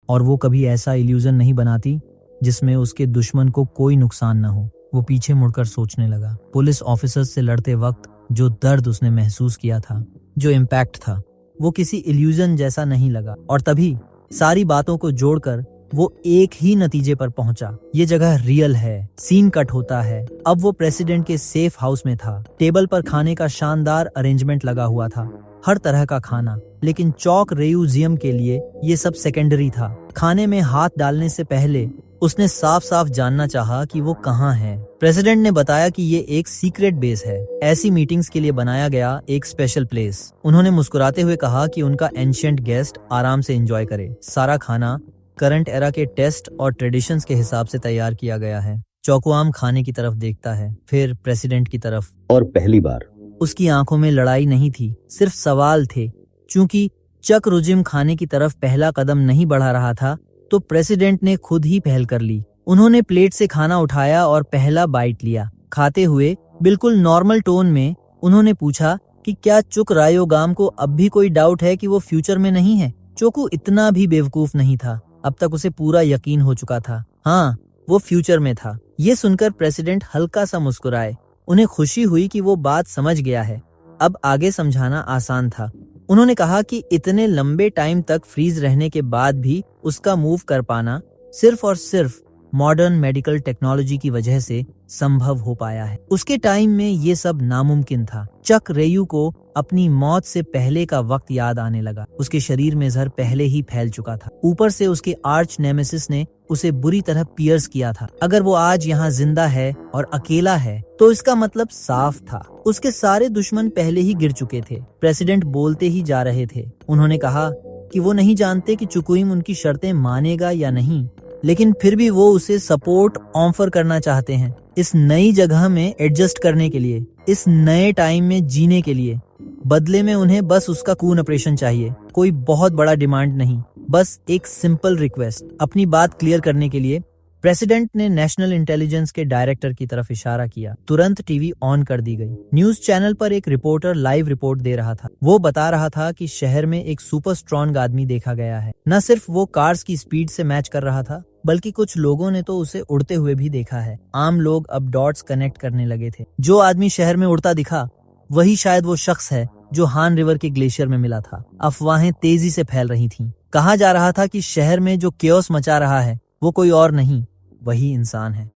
और वो कभी ऐसा इल्यूजन नहीं बनाती जिसमें उसके दुश्मन को कोई नुकसान न हो। वो पीछे मुड़कर सोचने लगा। पुलिस ऑफिसर्स से लड़ते वक्त जो दर्द उसने महसूस किया था, जो इम्पैक्ट था, वो किसी इल्यूजन जैसा नहीं लगा। और तभी सारी बातों को जोड़कर वो एक ही नतीजे पर पहुंचा। ये जगह रियल है। सीन कट होता है। अब वो प्रेसिडेंट के सेफ हाउस में था। टेबल पर खाने का शानदार अरेंजमेंट लगा हुआ था, हर तरह का खाना। लेकिन चौक रेयूजियम के लिए ये सब सेकेंडरी था। खाने में हाथ डालने से पहले उसने साफ साफ जानना चाहा कि वो कहाँ है। प्रेसिडेंट ने बताया कि ये एक सीक्रेट बेस है, ऐसी मीटिंग्स के लिए बनाया गया एक स्पेशल प्लेस। उन्होंने मुस्कुराते हुए कहा कि उनका एंशिएंट गेस्ट आराम से एंजॉय करे। सारा खाना करंट एरा के टेस्ट और ट्रेडिशंस के हिसाब से तैयार किया गया है। चौकुआम खाने की तरफ देखता है, फिर प्रेसिडेंट की तरफ। और पहली बार उसकी आंखों में लड़ाई नहीं थी, सिर्फ सवाल थे। चूंकि चक रुजिम खाने की तरफ पहला कदम नहीं बढ़ा रहा था, तो प्रेसिडेंट ने खुद ही पहल कर ली। उन्होंने प्लेट से खाना उठाया और पहला बाइट लिया। खाते हुए बिल्कुल नॉर्मल टोन में उन्होंने पूछा कि क्या चुक रायोगाम को अब भी कोई डाउट है कि वो फ्यूचर में नहीं है। चोकू इतना भी बेवकूफ नहीं था। अब तक उसे पूरा यकीन हो चुका था, हाँ, वो फ्यूचर में था। ये सुनकर प्रेसिडेंट हल्का सा मुस्कुराए। उन्हें खुशी हुई कि वो बात समझ गया है। अब आगे समझाना आसान था। उन्होंने कहा कि इतने लंबे टाइम तक फ्रीज रहने के बाद भी उसका मूव कर पाना सिर्फ और सिर्फ मॉडर्न मेडिकल टेक्नोलॉजी की वजह से संभव हो पाया है। उसके टाइम में ये सब नामुमकिन था। चक रेयू को अपनी मौत से पहले का वक्त याद आने लगा। उसके शरीर में जहर पहले ही फैल चुका था। ऊपर से उसके आर्च नेमेसिस ने उसे बुरी तरह पियर्स किया था। अगर वो आज यहाँ जिंदा है और अकेला है, तो इसका मतलब साफ था, उसके सारे दुश्मन पहले ही गिर चुके थे। प्रेसिडेंट बोलते ही जा रहे थे। उन्होंने कहा कि वो नहीं जानते कि चुकुइम उनकी शर्तें मानेगा या नहीं, लेकिन फिर भी वो उसे सपोर्ट ऑफर करना चाहते हैं, इस नई जगह में एडजस्ट करने के लिए, इस नए टाइम में जीने के लिए। बदले में उन्हें बस उसका खून ऑपरेशन चाहिए। कोई बहुत बड़ा डिमांड नहीं, बस एक सिंपल रिक्वेस्ट। अपनी बात क्लियर करने के लिए प्रेसिडेंट ने नेशनल इंटेलिजेंस के डायरेक्टर की तरफ इशारा किया। तुरंत टीवी ऑन कर दी गई। न्यूज चैनल पर एक रिपोर्टर लाइव रिपोर्ट दे रहा था। वो बता रहा था कि शहर में एक सुपर स्ट्रॉन्ग आदमी देखा गया है। न सिर्फ वो कार्स की स्पीड से मैच कर रहा था, बल्कि कुछ लोगों ने तो उसे उड़ते हुए भी देखा है। आम लोग अब डॉट्स कनेक्ट करने लगे थे। जो आदमी शहर में उड़ता दिखा, वही शायद वो शख्स है जो हान रिवर के ग्लेशियर में मिला था। अफवाहें तेजी से फैल रही थीं। कहा जा रहा था कि शहर में जो केओस मचा रहा है, वो कोई और नहीं, वही इंसान है।